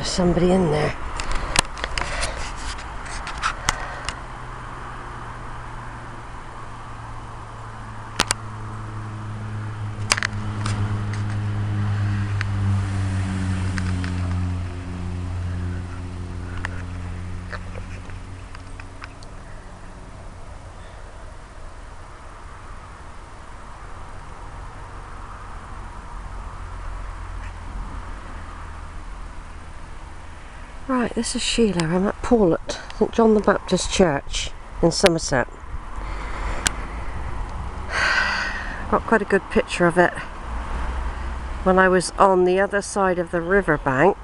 there's somebody in there. Right, this is Sheila. I'm at Pawlett, St John the Baptist Church in Somerset. Got quite a good picture of it when I was on the other side of the river bank,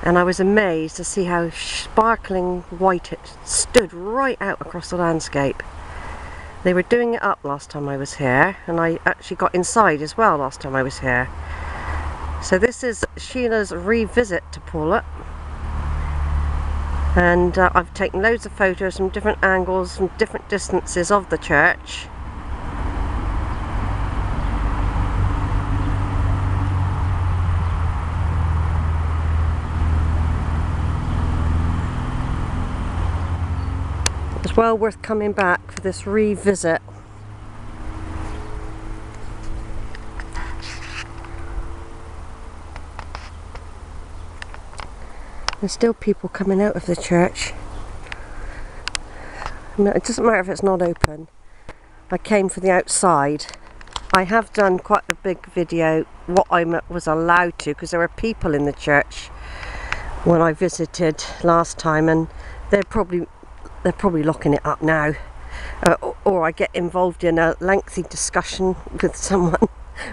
and I was amazed to see how sparkling white it stood right out across the landscape. They were doing it up last time I was here, and I actually got inside as well last time I was here. So this is Sheila's revisit to Pawlett, and I've taken loads of photos from different angles, from different distances of the church. It's well worth coming back for this revisit. There's still people coming out of the church. It doesn't matter if it's not open. I came for the outside. I have done quite a big video what I was allowed to, because there were people in the church when I visited last time, and they're probably locking it up now, or I get involved in a lengthy discussion with someone,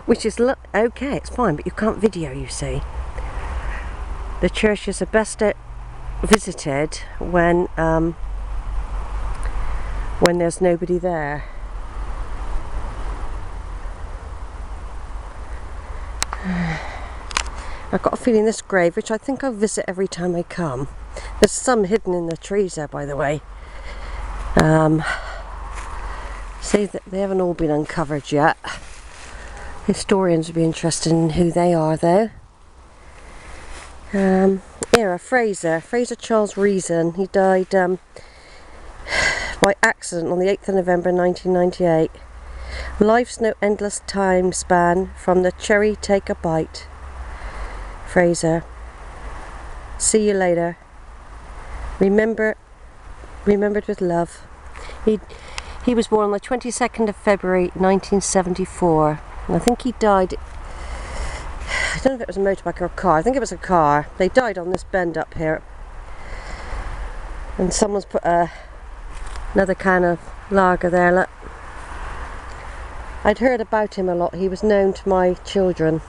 which is okay, it's fine, but you can't video, you see. The church is the best visited when there's nobody there. I've got a feeling this grave, which I think I'll visit every time I come. There's some hidden in the trees there, by the way. See, that they haven't all been uncovered yet. Historians would be interested in who they are, though. Here, Fraser Charles Reason. He died by accident on the 8th of November 1998. Life's no endless time span, from the cherry take a bite. Fraser. See you later. Remembered with love. He was born on the 22nd of February 1974. And I think he died, I don't know if it was a motorbike or a car. I think it was a car. They died on this bend up here. And someone's put another can of lager there, look. I'd heard about him a lot. He was known to my children.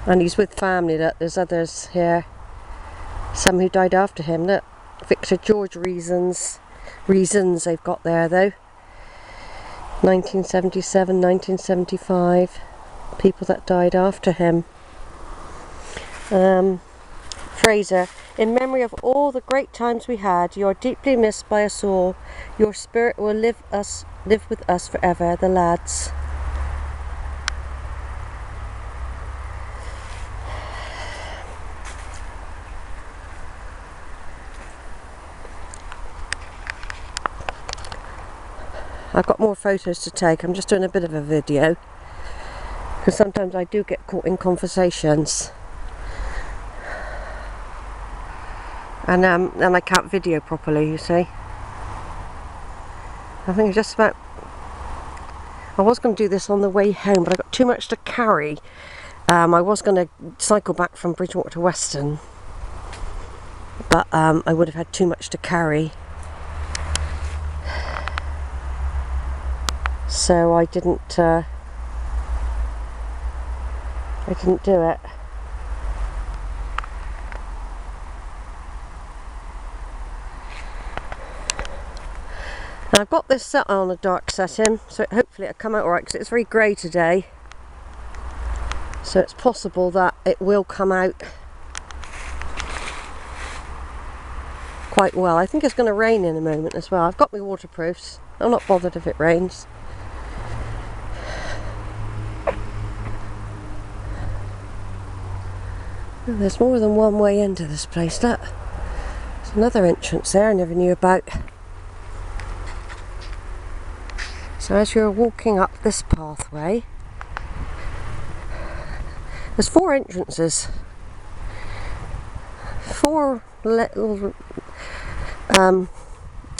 And he's with family, look. There's others here. Some who died after him, look. Victor George Reasons they've got there, though. 1977, 1975. People that died after him. Fraser, in memory of all the great times we had, you are deeply missed by us all. Your spirit will live with us forever, the lads. I've got more photos to take. I'm just doing a bit of a video, because sometimes I do get caught in conversations, and I can't video properly, you see. I think it's just about, I was going to do this on the way home, but I got too much to carry. I was going to cycle back from Bridgewater to Weston, but I would have had too much to carry, so I didn't do it. Now I've got this set on a dark setting, so hopefully it'll come out alright, because it's very grey today. So it's possible that it will come out quite well. I think it's going to rain in a moment as well. I've got my waterproofs. I'm not bothered if it rains. There's more than one way into this place. Look, there's another entrance there I never knew about. So as you're walking up this pathway, there's 4 entrances. 4 little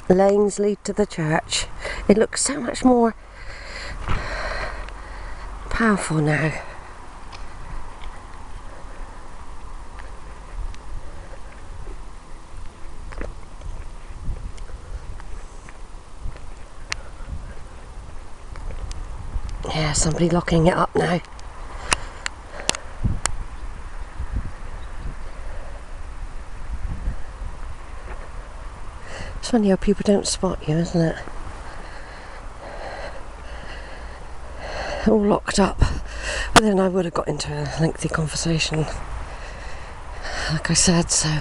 lanes lead to the church. It looks so much more powerful now. Yeah, somebody locking it up now. It's funny how people don't spot you, isn't it? All locked up. But then I would have got into a lengthy conversation, like I said, so.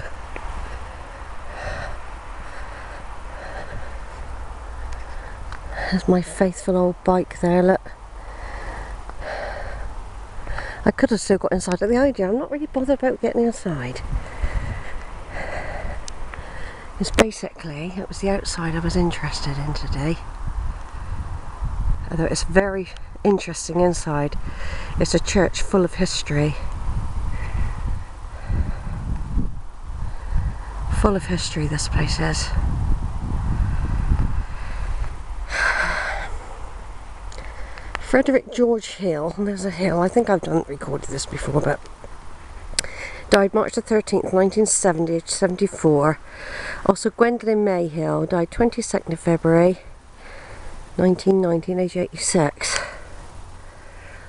There's my faithful old bike there, look. I could have still got inside, but the idea, I'm not really bothered about getting inside. It's basically, it was the outside I was interested in today. Although it's very interesting inside. It's a church full of history. Full of history, this place is. Frederick George Hill, and there's a hill, I think I've recorded this before, but died March the 13th, 1970, aged 74. Also Gwendolyn Mayhill, died 22nd of February, 1919, age 86.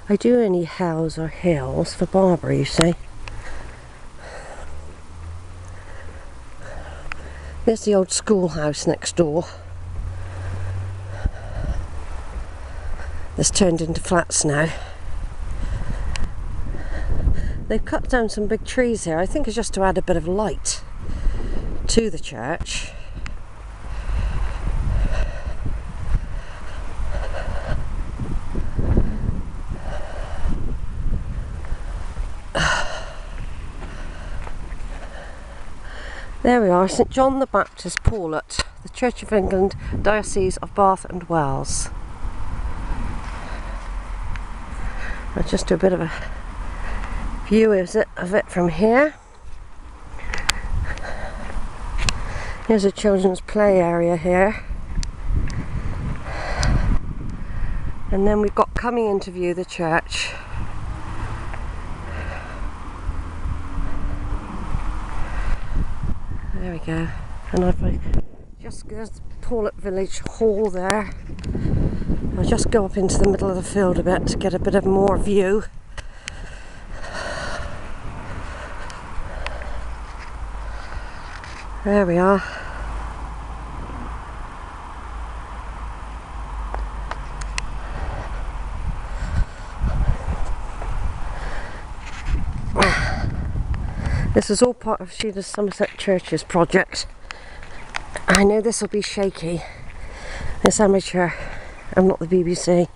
I do any hells or hills for Barbara, you see. There's the old schoolhouse next door. It's turned into flats now. They've cut down some big trees here. I think it's just to add a bit of light to the church. There we are, St John the Baptist, Pawlett, the Church of England, Diocese of Bath and Wells. I'll just do a bit of a view of it from here. Here's a children's play area here. And then we've got coming into view the church. There we go. And I've just, there's the Pawlett Village Hall there. I'll just go up into the middle of the field a bit to get a bit of more view. There we are. This is all part of Sheila's Somerset Churches project. I know this will be shaky. It's amateur. I'm not the BBC.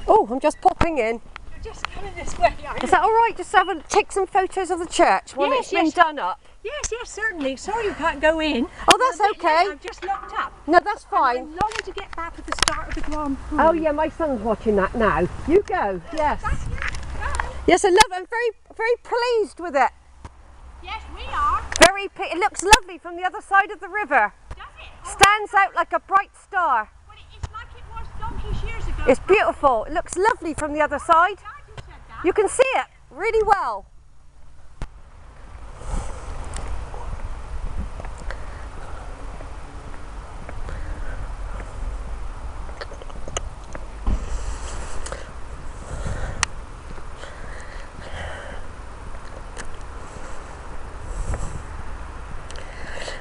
Oh, I'm just popping in. You're just coming this way, are you? Is that alright? Just take some photos of the church when it's been done up? Yes, yes, certainly. Sorry you can't go in. Oh, that's okay. I've just locked up. No, that's fine. I'm longing to get back at the start of the Grand Prix. Oh yeah, my son's watching that now. You go. Yes. Yes, I love it. I'm very pleased with it. Yes, we are. It looks lovely from the other side of the river. Does it? Oh, Stands out like a bright star. well, it's like it was donkeys years ago. It's beautiful. It looks lovely from the other side. Glad you said that. You can see it really well.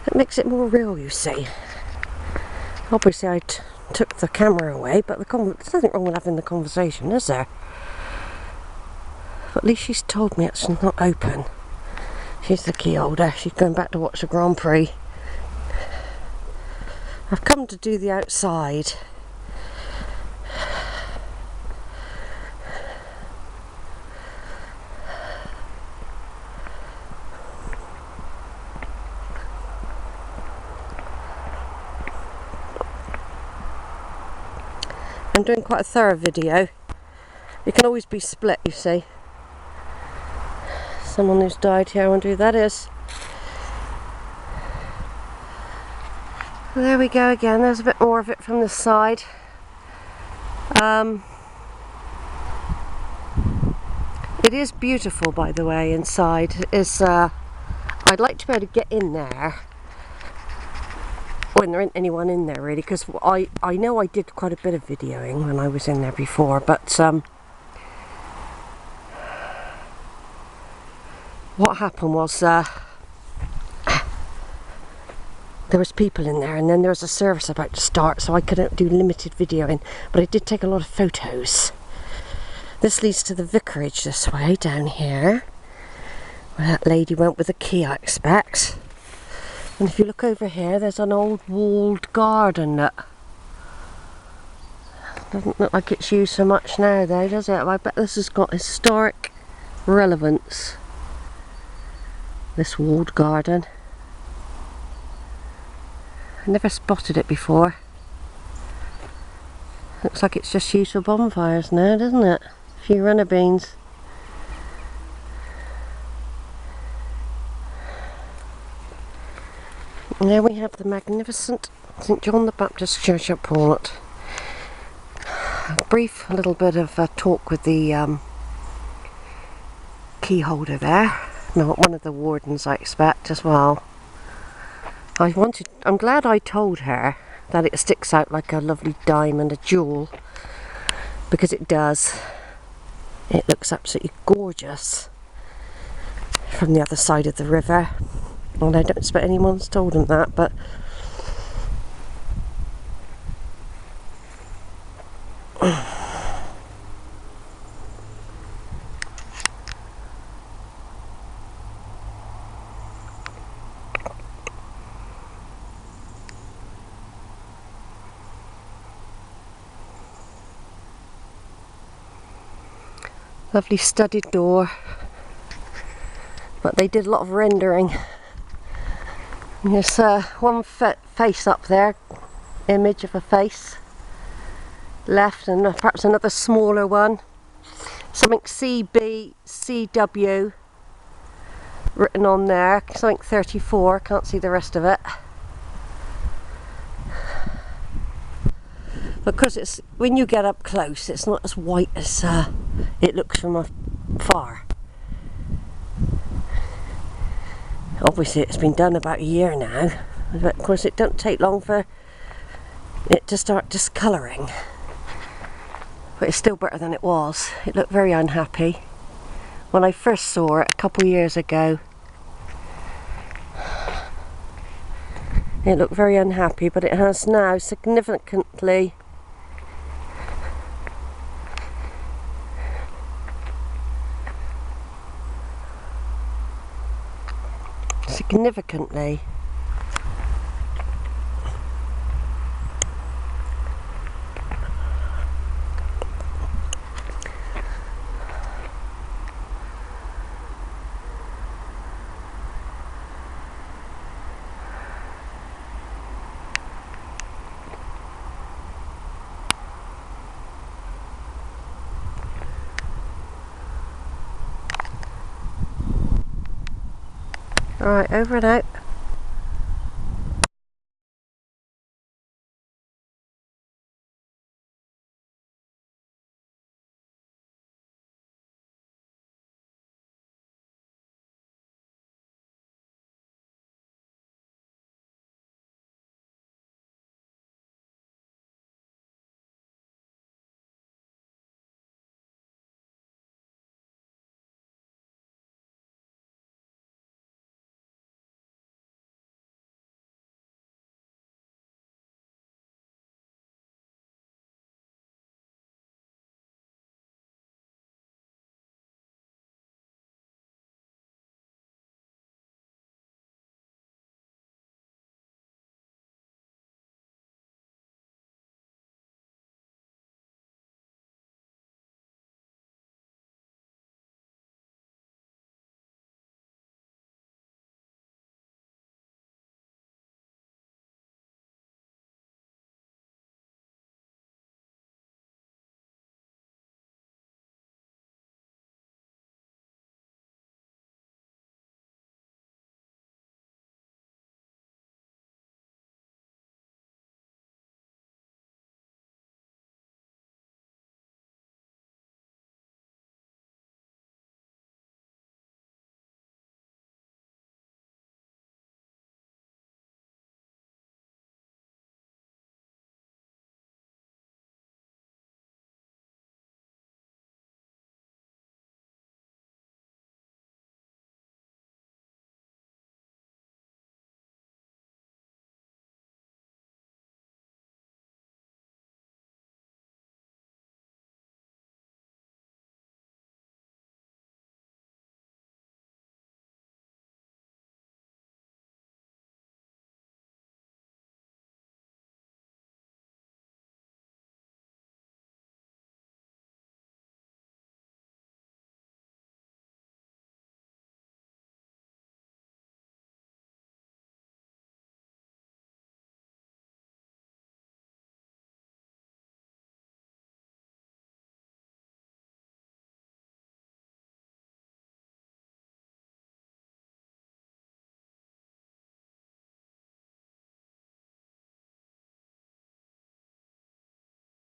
It makes it more real, you see. Obviously I took the camera away, but there's nothing wrong with having the conversation, is there? But at least she's told me it's not open. She's the key holder. She's going back to watch the Grand Prix. I've come to do the outside. I'm doing quite a thorough video. It can always be split, you see. Someone who's died here, I wonder who that is. Well, there we go again, there's a bit more of it from this side. It is beautiful, by the way, inside. It's, I'd like to be able to get in there when there isn't anyone in there, really, because I know I did quite a bit of videoing when I was in there before, but what happened was there was people in there, and then there was a service about to start, so I couldn't do limited videoing, but I did take a lot of photos. This leads to the vicarage this way, down here, where that lady went with the key, I expect. And if you look over here, there's an old walled garden that doesn't look like it's used so much now, though, does it? I bet this has got historic relevance, this walled garden. I never spotted it before. Looks like it's just used for bonfires now, doesn't it? A few runner beans. And there we have the magnificent St John the Baptist Church at Pawlett. A little bit of talk with the key holder there. No, one of the wardens, I expect, as well. I'm glad I told her that it sticks out like a lovely diamond, a jewel, because it does. It looks absolutely gorgeous from the other side of the river. And I don't expect anyone's told him that, but lovely studded door. But they did a lot of rendering. There's one face up there, image of a face left, and perhaps another smaller one. Something CB, CW written on there, something 34, can't see the rest of it. Because it's, when you get up close, it's not as white as it looks from afar. Obviously it's been done about a year now, but of course it don't take long for it to start discolouring. But it's still better than it was. It looked very unhappy when I first saw it a couple of years ago. It looked very unhappy, but it has now significantly Alright, over and out.